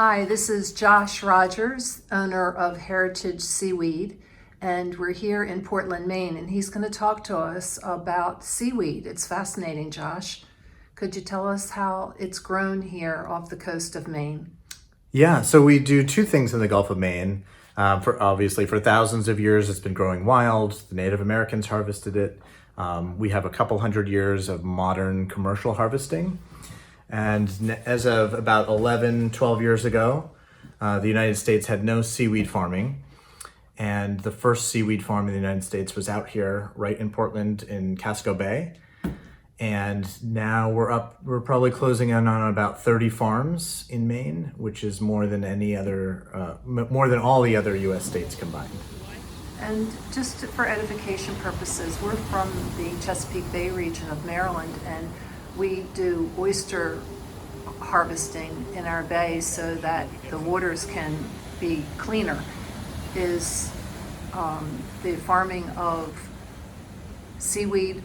Hi, this is Josh Rogers, owner of Heritage Seaweed, and we're here in Portland, Maine, and he's going to talk to us about seaweed. It's fascinating, Josh. Could you tell us how it's grown here off the coast of Maine? Yeah, so we do two things in the Gulf of Maine. For thousands of years, it's been growing wild. The Native Americans harvested it. We have a couple hundred years of modern commercial harvesting. And as of about 11, 12 years ago, the United States had no seaweed farming. And the first seaweed farm in the United States was out here, right in Portland in Casco Bay. And now we're probably closing in on about 30 farms in Maine, which is more than more than all the other US states combined. And just for edification purposes, we're from the Chesapeake Bay region of Maryland, and we do oyster harvesting in our bay so that the waters can be cleaner. Is the farming of seaweed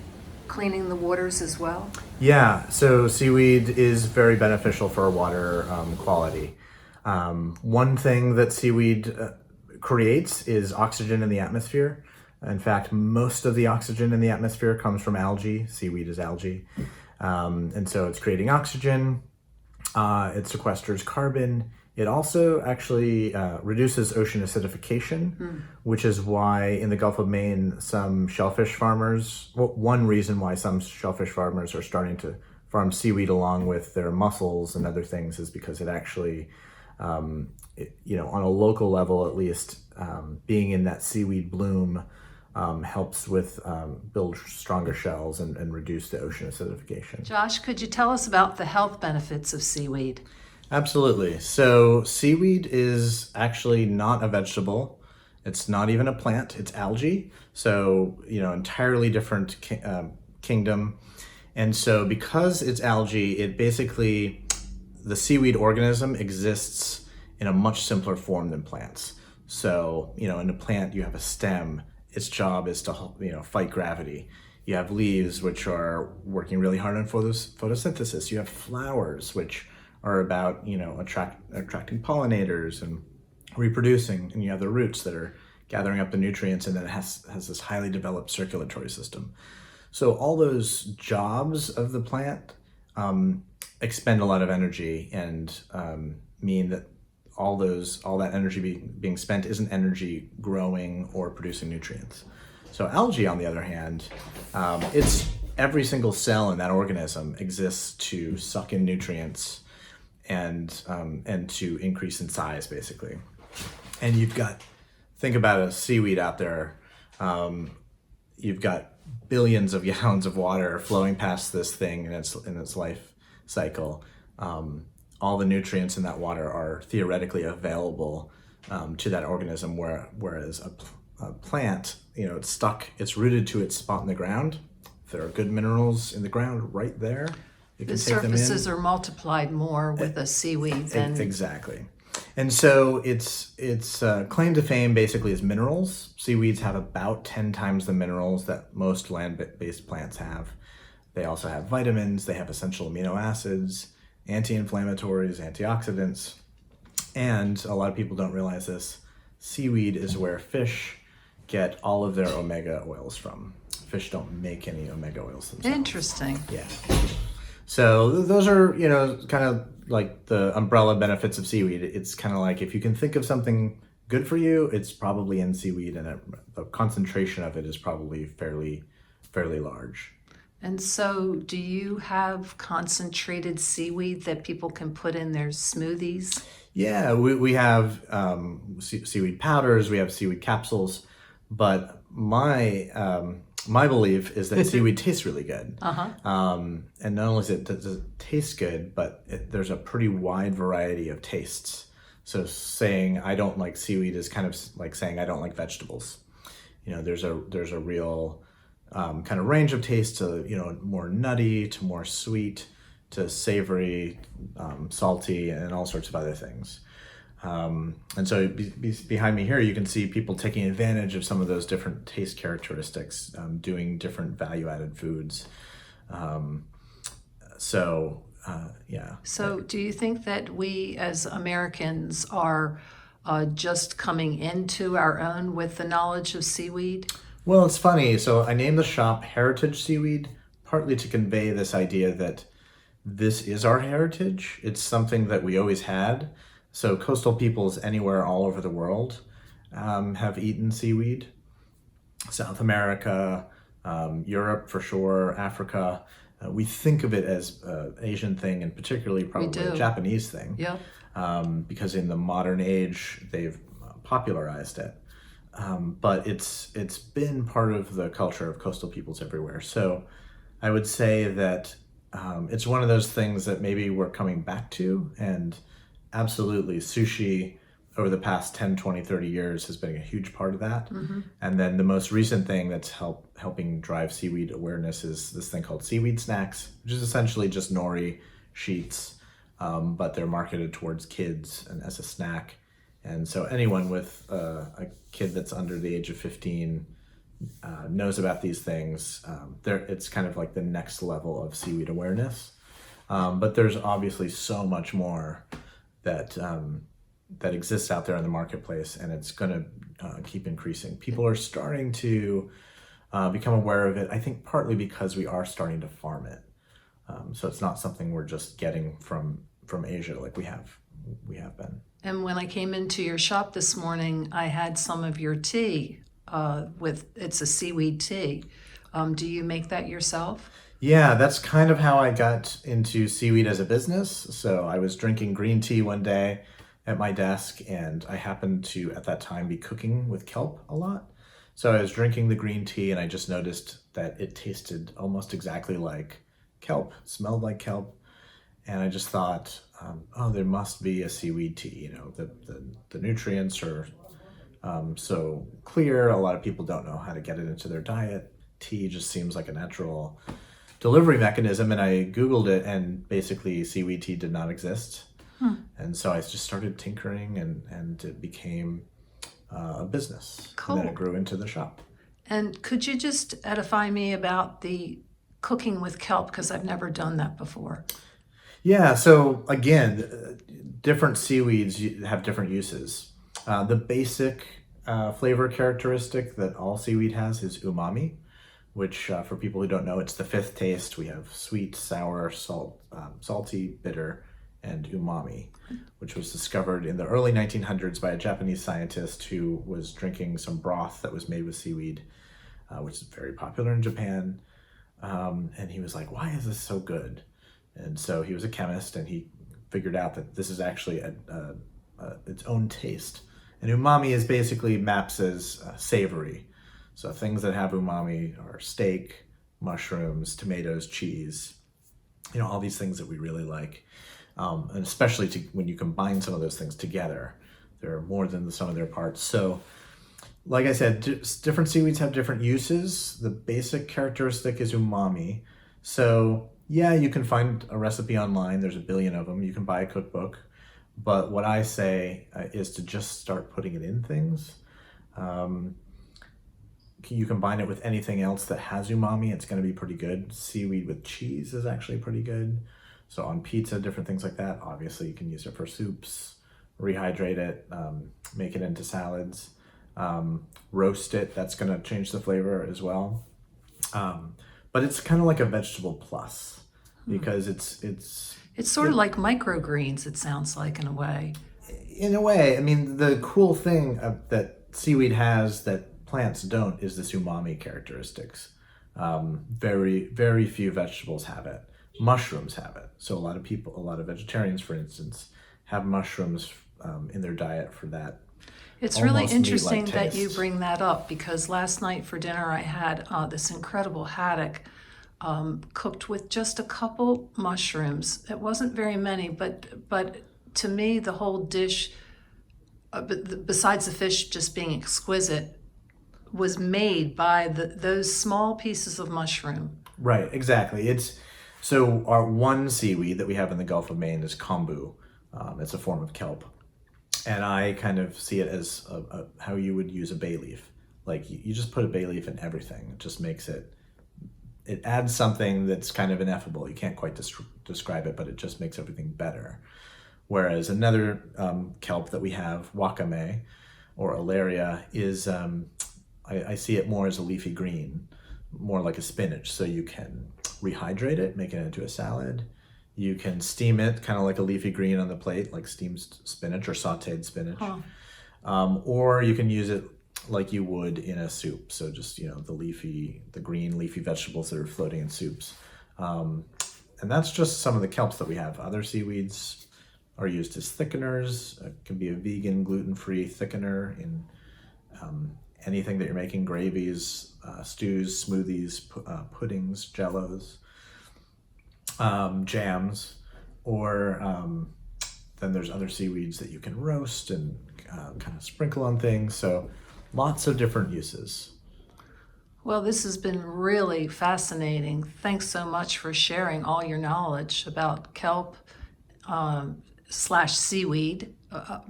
cleaning the waters as well? Yeah, so seaweed is very beneficial for water quality. One thing that seaweed creates is oxygen in the atmosphere. In fact, most of the oxygen in the atmosphere comes from algae. Seaweed is algae. And so it's creating oxygen. It sequesters carbon. It also actually reduces ocean acidification, which is why in the Gulf of Maine, some shellfish farmers, one reason why some shellfish farmers are starting to farm seaweed along with their mussels and other things is because it actually, on a local level at least, being in that seaweed bloom helps with build stronger shells and reduce the ocean acidification. Josh, could you tell us about the health benefits of seaweed? Absolutely. So seaweed is actually not a vegetable. It's not even a plant. It's algae. So, entirely different kingdom. And so because it's algae, the seaweed organism exists in a much simpler form than plants. So, in a plant, you have a stem. Its job is to, fight gravity. You have leaves, which are working really hard on photosynthesis. You have flowers, which are about, attracting pollinators and reproducing. And you have the roots that are gathering up the nutrients, and then it has this highly developed circulatory system. So all those jobs of the plant expend a lot of energy and mean that all that energy being spent isn't energy growing or producing nutrients. So algae, on the other hand, it's every single cell in that organism exists to suck in nutrients and to increase in size, basically. And think about a seaweed out there. You've got billions of gallons of water flowing past this thing in its life cycle. All the nutrients in that water are theoretically available to that organism, whereas a plant, it's rooted to its spot in the ground. If there are good minerals in the ground right there, you can The take them in. surfaces are multiplied more with a seaweed than... Exactly. And so its claim to fame basically is minerals. Seaweeds have about 10 times the minerals that most land-based plants have. They also have vitamins, they have essential amino acids, anti-inflammatories, antioxidants, and a lot of people don't realize this. Seaweed is where fish get all of their omega oils from. Fish don't make any omega oils themselves. Interesting. Yeah. So those are, kind of like the umbrella benefits of seaweed. It's kind of like if you can think of something good for you, it's probably in seaweed, and the concentration of it is probably fairly large. And so do you have concentrated seaweed that people can put in their smoothies? Yeah, we have seaweed powders, we have seaweed capsules, but my belief is that seaweed tastes really good. And not only does it taste good, but there's a pretty wide variety of tastes. So saying I don't like seaweed is kind of like saying I don't like vegetables. There's a real kind of range of taste to, more nutty, to more sweet, to savory, salty, and all sorts of other things. And so behind me here, you can see people taking advantage of some of those different taste characteristics, doing different value-added foods. Yeah. So do you think that we as Americans are just coming into our own with the knowledge of seaweed? Well, it's funny. So I named the shop Heritage Seaweed partly to convey this idea that this is our heritage. It's something that we always had. So coastal peoples anywhere all over the world have eaten seaweed. South America, Europe for sure, Africa. We think of it as an Asian thing, and particularly We probably a do. Japanese thing, Yep. because in the modern age they've popularized it. But it's been part of the culture of coastal peoples everywhere. So I would say that it's one of those things that maybe we're coming back to, and absolutely sushi over the past 10, 20, 30 years has been a huge part of that. And then the most recent thing that's helping drive seaweed awareness is this thing called seaweed snacks, which is essentially just nori sheets, but they're marketed towards kids and as a snack. And so anyone with a kid that's under the age of 15 knows about these things. It's kind of like the next level of seaweed awareness. But there's obviously so much more that that exists out there in the marketplace, and it's going to keep increasing. People are starting to become aware of it, I think partly because we are starting to farm it. So it's not something we're just getting from Asia like we have been. And when I came into your shop this morning, I had some of your tea it's a seaweed tea. Do you make that yourself? Yeah, that's kind of how I got into seaweed as a business. So I was drinking green tea one day at my desk, and I happened to, at that time, be cooking with kelp a lot. So I was drinking the green tea, and I just noticed that it tasted almost exactly like kelp, smelled like kelp. And I just thought, oh, there must be a seaweed tea. The nutrients are so clear. A lot of people don't know how to get it into their diet. Tea just seems like a natural delivery mechanism, and I Googled it, and basically seaweed tea did not exist. And so I just started tinkering, and it became a business. Cool. And then it grew into the shop. And could you just edify me about the cooking with kelp, because I've never done that before? Yeah, so again, different seaweeds have different uses. The basic flavor characteristic that all seaweed has is umami, which for people who don't know, it's the fifth taste. We have sweet, sour, salty, bitter, and umami, which was discovered in the early 1900s by a Japanese scientist who was drinking some broth that was made with seaweed, which is very popular in Japan. And he was like, why is this so good? And so he was a chemist, and he figured out that this is actually its own taste. And umami is basically maps as savory. So things that have umami are steak, mushrooms, tomatoes, cheese, all these things that we really like. And especially when you combine some of those things together, they're more than the sum of their parts. So like I said, different seaweeds have different uses. The basic characteristic is umami. So yeah, you can find a recipe online. There's a billion of them. You can buy a cookbook. But what I say is to just start putting it in things. You combine it with anything else that has umami, it's going to be pretty good. Seaweed with cheese is actually pretty good. So on pizza, different things like that. Obviously, you can use it for soups, rehydrate it, make it into salads, roast it. That's going to change the flavor as well. But it's kind of like a vegetable plus, because it's sort of like microgreens, it sounds like, in a way. In a way. I mean, the cool thing that seaweed has that plants don't is this umami characteristics. Very, very few vegetables have it. Mushrooms have it. So a lot of vegetarians, for instance, have mushrooms in their diet for that. It's really almost interesting meat-like that you taste. bring that up, because last night for dinner I had this incredible haddock cooked with just a couple mushrooms. It wasn't very many, but to me the whole dish, besides the fish just being exquisite, was made by those small pieces of mushroom. Right, exactly. So our one seaweed that we have in the Gulf of Maine is kombu. It's a form of kelp. And I kind of see it as how you would use a bay leaf. Like you just put a bay leaf in everything. It just makes it it adds something that's kind of ineffable. You can't quite describe it, but it just makes everything better. Whereas another kelp that we have, wakame or alaria, is I see it more as a leafy green, more like a spinach. So you can rehydrate it, make it into a salad. You can steam it, kind of like a leafy green on the plate, like steamed spinach or sautéed spinach. Huh. Or you can use it like you would in a soup. So just, the green leafy vegetables that are floating in soups. And that's just some of the kelps that we have. Other seaweeds are used as thickeners. It can be a vegan, gluten-free thickener in anything that you're making, gravies, stews, smoothies, puddings, jellos, jams, or then there's other seaweeds that you can roast and kind of sprinkle on things. So lots of different uses. Well, this has been really fascinating. Thanks so much for sharing all your knowledge about kelp slash seaweed.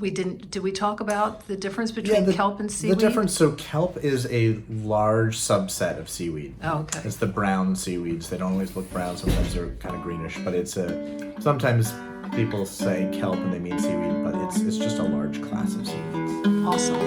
Did we talk about the difference between kelp and seaweed? The difference, so kelp is a large subset of seaweed. Oh, okay. It's the brown seaweeds. They don't always look brown. Sometimes they're kind of greenish, but sometimes people say kelp and they mean seaweed, but it's just a large class of seaweeds. Awesome.